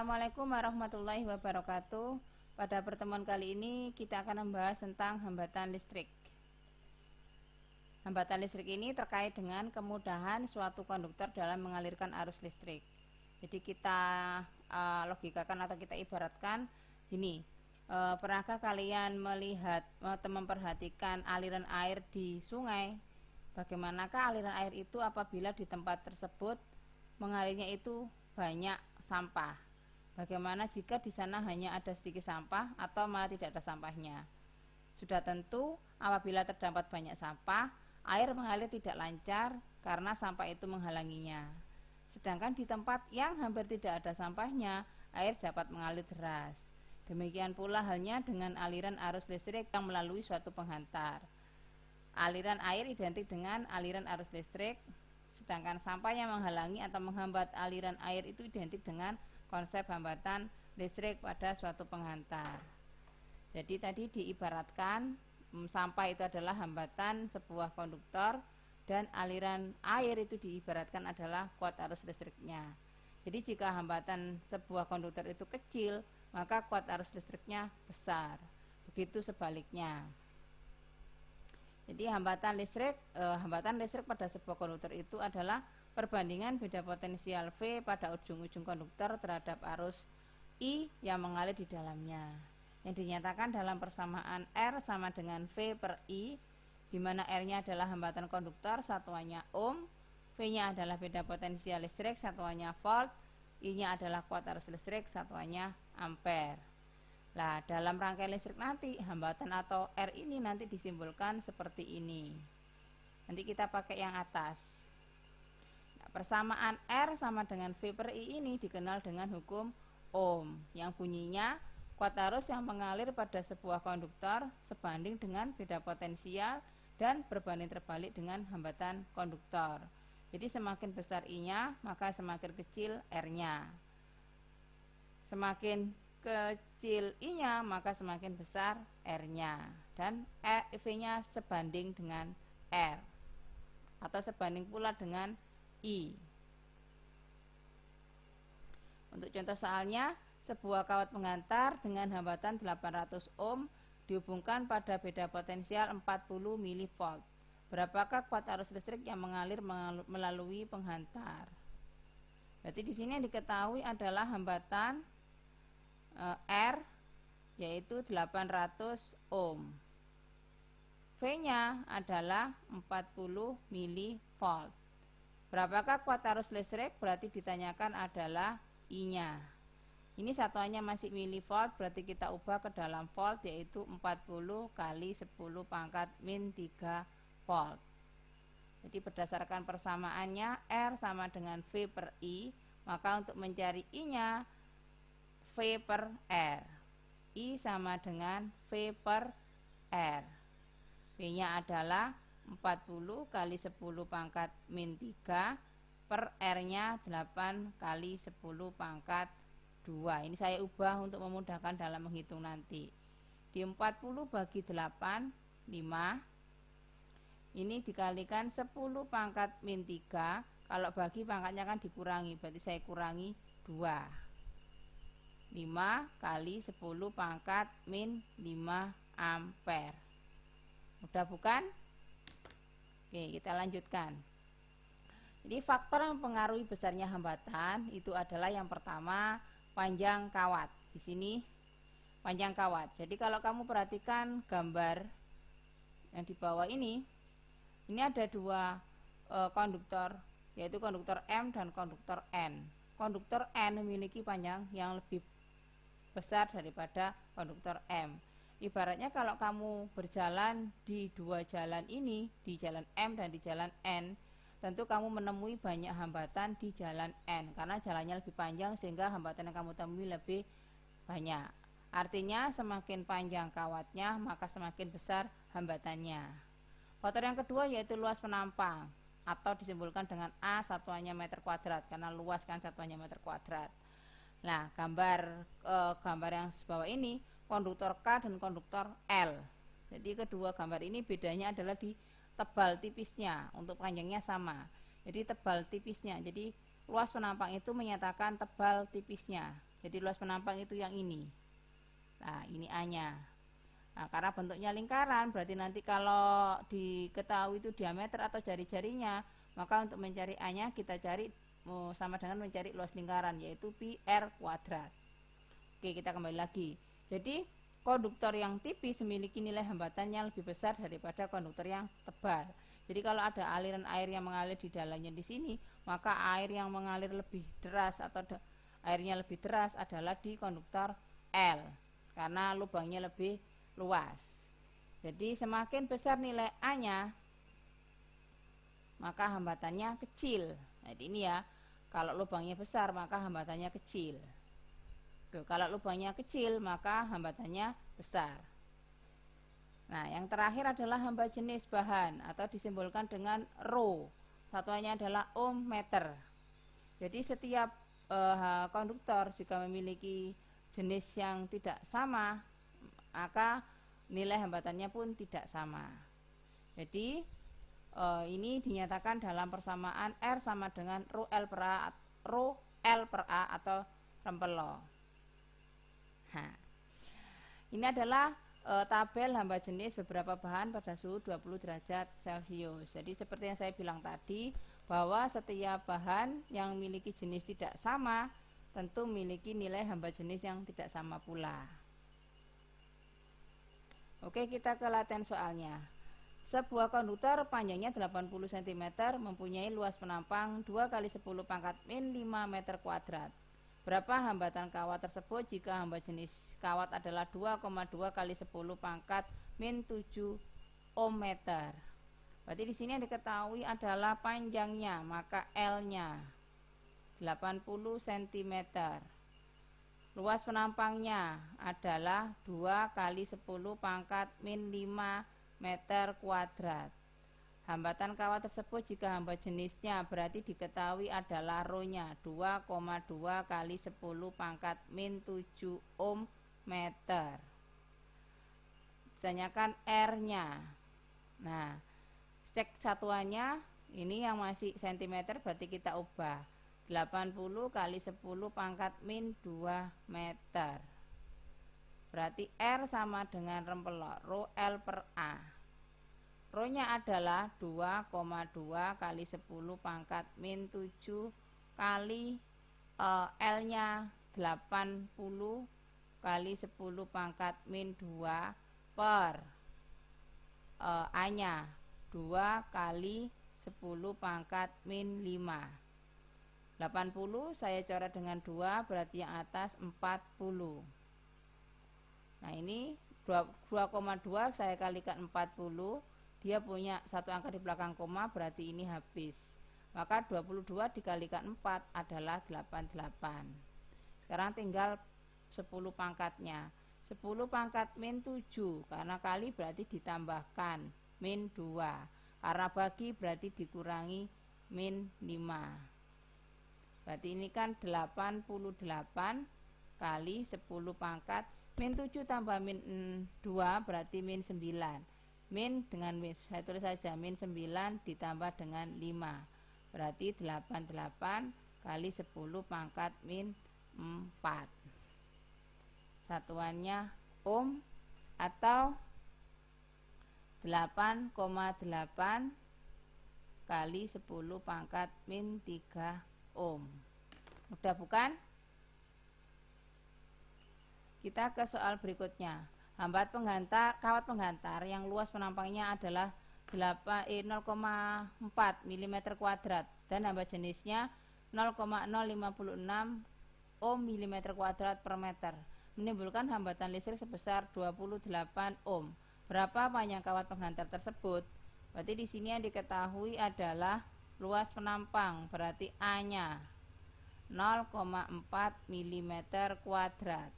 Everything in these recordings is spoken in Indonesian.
Assalamualaikum warahmatullahi wabarakatuh. Pada pertemuan kali ini kita akan membahas tentang hambatan listrik. Hambatan listrik ini terkait dengan kemudahan suatu konduktor dalam mengalirkan arus listrik. Jadi kita logikakan atau kita ibaratkan gini. Pernahkah kalian melihat atau memperhatikan aliran air di sungai? Bagaimanakah aliran air itu apabila di tempat tersebut mengalirnya itu banyak sampah? Bagaimana jika di sana hanya ada sedikit sampah atau malah tidak ada sampahnya? Sudah tentu apabila terdapat banyak sampah, air mengalir tidak lancar karena sampah itu menghalanginya. Sedangkan di tempat yang hampir tidak ada sampahnya, air dapat mengalir deras. Demikian pula halnya dengan aliran arus listrik yang melalui suatu penghantar. Aliran air identik dengan aliran arus listrik, sedangkan sampah yang menghalangi atau menghambat aliran air itu identik dengan konsep hambatan listrik pada suatu penghantar. Jadi tadi diibaratkan sampah itu adalah hambatan sebuah konduktor dan aliran air itu diibaratkan adalah kuat arus listriknya. Jadi jika hambatan sebuah konduktor itu kecil, maka kuat arus listriknya besar. Begitu sebaliknya. Jadi hambatan listrik pada sebuah konduktor itu adalah perbandingan beda potensial V pada ujung-ujung konduktor terhadap arus I yang mengalir di dalamnya, yang dinyatakan dalam persamaan R sama dengan V per I, di mana R-nya adalah hambatan konduktor, satuannya ohm, V-nya adalah beda potensial listrik, satuannya volt, I-nya adalah kuat arus listrik, satuannya ampere. Nah, dalam rangkaian listrik nanti hambatan atau R ini nanti disimbolkan seperti ini. Nanti kita pakai yang atas. Persamaan R sama dengan V per I ini dikenal dengan hukum Ohm, yang bunyinya kuat arus yang mengalir pada sebuah konduktor sebanding dengan beda potensial dan berbanding terbalik dengan hambatan konduktor. Jadi semakin besar I-nya, maka semakin kecil R-nya. Semakin kecil I-nya, maka semakin besar R-nya. Dan V-nya sebanding dengan R, atau sebanding pula dengan I. Untuk contoh soalnya, sebuah kawat pengantar dengan hambatan 800 ohm dihubungkan pada beda potensial 40 mV. Berapakah kuat arus listrik yang mengalir melalui penghantar? Berarti di sini yang diketahui adalah hambatan R, yaitu 800 ohm. V-nya adalah 40 mV. Berapakah kuat arus listrik? Berarti ditanyakan adalah I-nya. Ini satuannya masih milivolt, berarti kita ubah ke dalam volt, yaitu 40 kali 10 pangkat min 3 volt. Jadi berdasarkan persamaannya R sama dengan V per I, maka untuk mencari I-nya V per R. I sama dengan V per R. V-nya adalah 40 kali 10 pangkat min 3 per R-nya 8 kali 10 pangkat 2. Ini saya ubah untuk memudahkan dalam menghitung nanti. Di 40 bagi 8, 5. Ini dikalikan 10 pangkat min 3. Kalau bagi pangkatnya kan dikurangi, berarti saya kurangi 2. 5 kali 10 pangkat min 5 ampere. Mudah bukan? Oke, kita lanjutkan. Jadi faktor yang mempengaruhi besarnya hambatan itu adalah yang pertama panjang kawat. Di sini panjang kawat. Jadi kalau kamu perhatikan gambar yang di bawah ini ada dua konduktor, yaitu konduktor M dan konduktor N. Konduktor N memiliki panjang yang lebih besar daripada konduktor M. Ibaratnya kalau kamu berjalan di dua jalan ini, di jalan M dan di jalan N, tentu kamu menemui banyak hambatan di jalan N karena jalannya lebih panjang sehingga hambatan yang kamu temui lebih banyak. Artinya semakin panjang kawatnya, maka semakin besar hambatannya. Faktor yang kedua yaitu luas penampang, atau disimbolkan dengan A, satuannya meter kuadrat, karena luas kan satuannya meter kuadrat. Nah, gambar yang bawah ini konduktor K dan konduktor L. Jadi kedua gambar ini bedanya adalah di tebal tipisnya. Untuk panjangnya sama. Jadi tebal tipisnya. Jadi luas penampang itu menyatakan tebal tipisnya. Jadi luas penampang itu yang ini. Nah, ini A-nya. Nah, karena bentuknya lingkaran, berarti nanti kalau diketahui itu diameter atau jari-jarinya, maka untuk mencari A-nya kita cari sama dengan mencari luas lingkaran, yaitu pi R kuadrat. Oke, kita kembali lagi. Jadi konduktor yang tipis memiliki nilai hambatannya lebih besar daripada konduktor yang tebal. Jadi kalau ada aliran air yang mengalir di dalamnya di sini, maka air yang mengalir lebih deras atau airnya lebih deras adalah di konduktor L, karena lubangnya lebih luas. Jadi semakin besar nilai A-nya, maka hambatannya kecil. Nah, ini ya, kalau lubangnya besar maka hambatannya kecil. Tuh, kalau lubangnya kecil maka hambatannya besar. Nah, yang terakhir adalah hamba jenis bahan atau disimbolkan dengan rho. Satuannya adalah ohm meter. Jadi setiap konduktor jika memiliki jenis yang tidak sama, maka nilai hambatannya pun tidak sama. Jadi ini dinyatakan dalam persamaan R sama dengan rho L per A atau Rempelo. Nah, ini adalah tabel hamba jenis beberapa bahan pada suhu 20 derajat Celcius. Jadi seperti yang saya bilang tadi, bahwa setiap bahan yang memiliki jenis tidak sama tentu memiliki nilai hamba jenis yang tidak sama pula. Oke, kita ke latihan soalnya. Sebuah konduktor panjangnya 80 cm mempunyai luas penampang 2 × 10⁻⁵ meter kuadrat. Berapa hambatan kawat tersebut jika hamba jenis kawat adalah 2,2 × 10⁻⁷ ohm meter. Berarti di sini yang diketahui adalah panjangnya, maka L-nya 80 cm. Luas penampangnya adalah 2 × 10⁻⁵ meter kuadrat. Hambatan kawat tersebut jika hamba jenisnya berarti diketahui adalah rho-nya 2,2 × 10⁻⁷ ohm meter. Ditanyakan R-nya. Nah, cek satuannya, ini yang masih cm berarti kita ubah 80 × 10⁻⁴ meter. Berarti R sama dengan Rempelo, rho L per A. Rho-nya adalah 2,2 × 10⁻⁷ kali L-nya 80 × 10⁻⁴ per A-nya 2 × 10⁻⁵. 80 saya coret dengan 2 berarti yang atas 40. Nah, ini 2,2 saya kalikan 40, dia punya satu angka di belakang koma, berarti ini habis. Maka 22 dikalikan 4 adalah 88. Sekarang tinggal 10 pangkatnya. 10 pangkat min 7, karena kali berarti ditambahkan min 2. Karena bagi berarti dikurangi min 5. Berarti ini kan 88 kali 10 pangkat min 7 tambah min 2 berarti min 9. Min dengan min, saya tulis saja min 9 ditambah dengan 5 berarti 88 kali 10 pangkat min 4. Satuannya ohm atau 8,8 kali 10 pangkat min 3 ohm. Mudah bukan? Kita ke soal berikutnya. Kawat penghantar yang luas penampangnya adalah 0,4 mm kuadrat dan hamba jenisnya 0,056 ohm mm kuadrat per meter menimbulkan hambatan listrik sebesar 28 ohm. Berapa panjang kawat penghantar tersebut? Berarti di sini yang diketahui adalah luas penampang, berarti A-nya 0,4 mm kuadrat.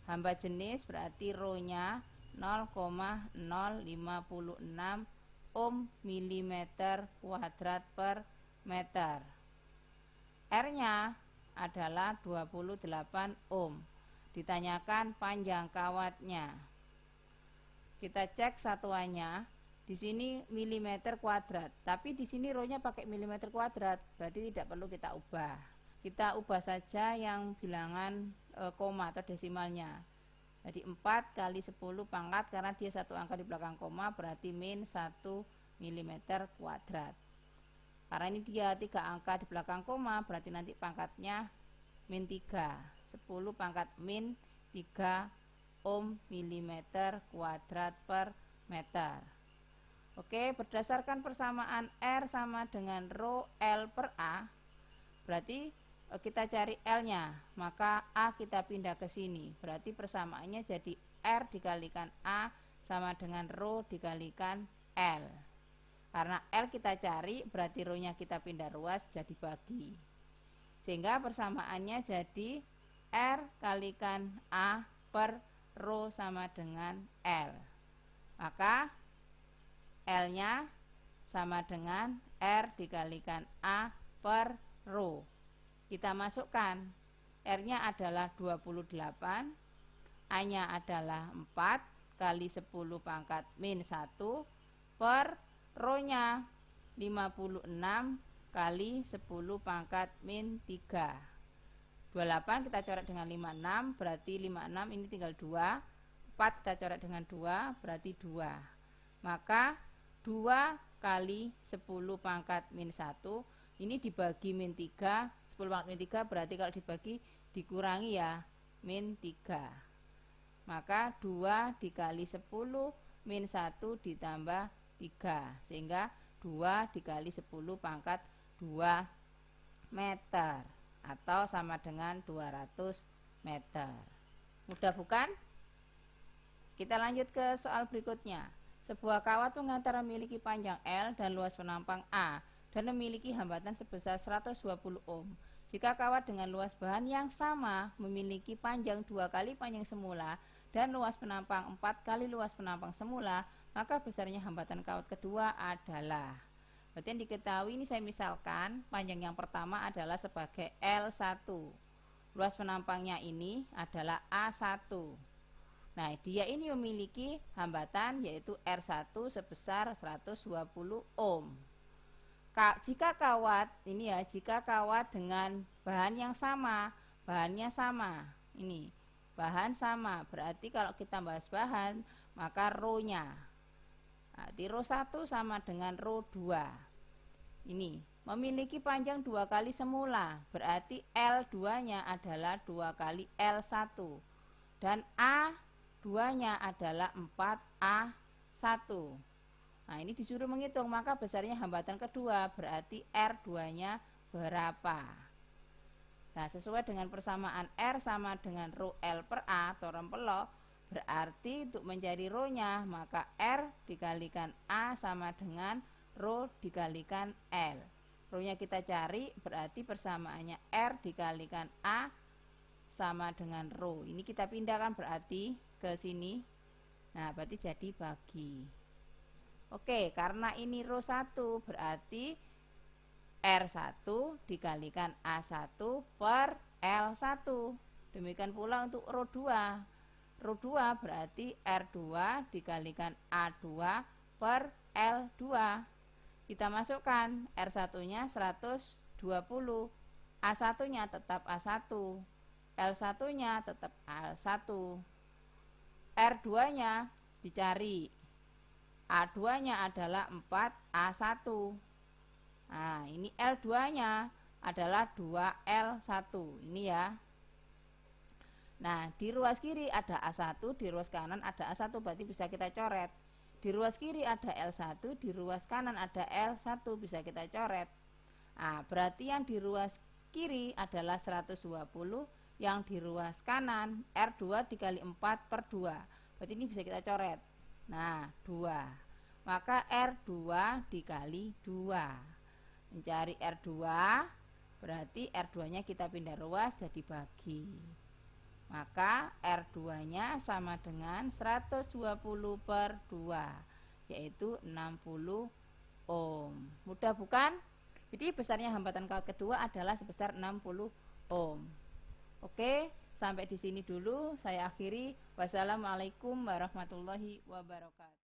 Hamba jenis berarti rho-nya 0,056 ohm mm kuadrat per meter. R-nya adalah 28 ohm. Ditanyakan panjang kawatnya. Kita cek satuannya. Di sini milimeter kuadrat, tapi di sini rho-nya pakai milimeter kuadrat, berarti tidak perlu kita ubah. Kita ubah saja yang bilangan koma atau desimalnya. Jadi 4 kali 10 pangkat, karena dia satu angka di belakang koma berarti min 1 mm kuadrat. Karena ini dia 3 angka di belakang koma berarti nanti pangkatnya min 3. 10 pangkat min 3 ohm milimeter kuadrat per meter. Oke, berdasarkan persamaan R sama dengan rho L per A, berarti kita cari L-nya, maka A kita pindah ke sini. Berarti persamaannya jadi R dikalikan A sama dengan rho dikalikan L. Karena L kita cari, berarti rho-nya kita pindah ruas jadi bagi. Sehingga persamaannya jadi R kalikan A per rho sama dengan L. Maka L-nya sama dengan R dikalikan A per rho. Kita masukkan, R-nya adalah 28, A-nya adalah 4 kali 10 pangkat min 1 per rho-nya 56 kali 10 pangkat min 3. 28 kita coret dengan 56, berarti 56 ini tinggal 2. 4 kita coret dengan 2, berarti 2. Maka 2 kali 10 pangkat min 1 ini dibagi min 3. 10 pangkat min 3 berarti kalau dibagi dikurangi ya min 3. Maka 2 dikali 10 min 1 ditambah 3, sehingga 2 dikali 10 pangkat 2 meter atau sama dengan 200 meter. Mudah bukan? Kita lanjut ke soal berikutnya. Sebuah kawat pengantar memiliki panjang L dan luas penampang A dan memiliki hambatan sebesar 120 ohm. Jika kawat dengan luas bahan yang sama memiliki panjang 2 kali panjang semula dan luas penampang 4 kali luas penampang semula, maka besarnya hambatan kawat kedua adalah. Berarti yang diketahui ini saya misalkan panjang yang pertama adalah sebagai L1. Luas penampangnya ini adalah A1. Nah, dia ini memiliki hambatan yaitu R1 sebesar 120 ohm. Jika kawat ini ya, jika kawat dengan bahan yang sama, bahannya sama, ini bahan sama, berarti kalau kita bahas bahan maka rho-nya, berarti rho 1 sama dengan rho 2. Ini memiliki panjang 2 kali semula, berarti L2-nya adalah 2 kali L1 dan A2-nya adalah 4A1. Nah, ini disuruh menghitung, maka besarnya hambatan kedua, berarti R2-nya berapa? Nah, sesuai dengan persamaan R sama dengan rho L per A atau rempelo, berarti untuk mencari rho-nya, maka R dikalikan A sama dengan rho dikalikan L. Rho-nya kita cari, berarti persamaannya R dikalikan A sama dengan rho. Ini kita pindahkan berarti ke sini. Nah, berarti jadi bagi. Oke, karena ini rho 1 berarti R1 dikalikan A1 per L1. Demikian pula untuk rho 2. Rho 2 berarti R2 dikalikan A2 per L2. Kita masukkan, R1-nya 120, A1-nya tetap A1, L1-nya tetap L1. R2-nya dicari. A2-nya adalah 4A1. Nah, ini L2-nya adalah 2L1. Ini ya. Nah, di ruas kiri ada A1, di ruas kanan ada A1, berarti bisa kita coret. Di ruas kiri ada L1, di ruas kanan ada L1, bisa kita coret. Nah, berarti yang di ruas kiri adalah 120, yang di ruas kanan R2 dikali 4 per 2. Berarti ini bisa kita coret. Nah, 2. Maka R2 dikali 2. Mencari R2, berarti R2-nya kita pindah ruas jadi bagi. Maka R2-nya sama dengan 120 per 2, yaitu 60 ohm. Mudah bukan? Jadi besarnya hambatan kawat kedua adalah sebesar 60 ohm. Oke, sampai di sini dulu saya akhiri. Wassalamualaikum warahmatullahi wabarakatuh.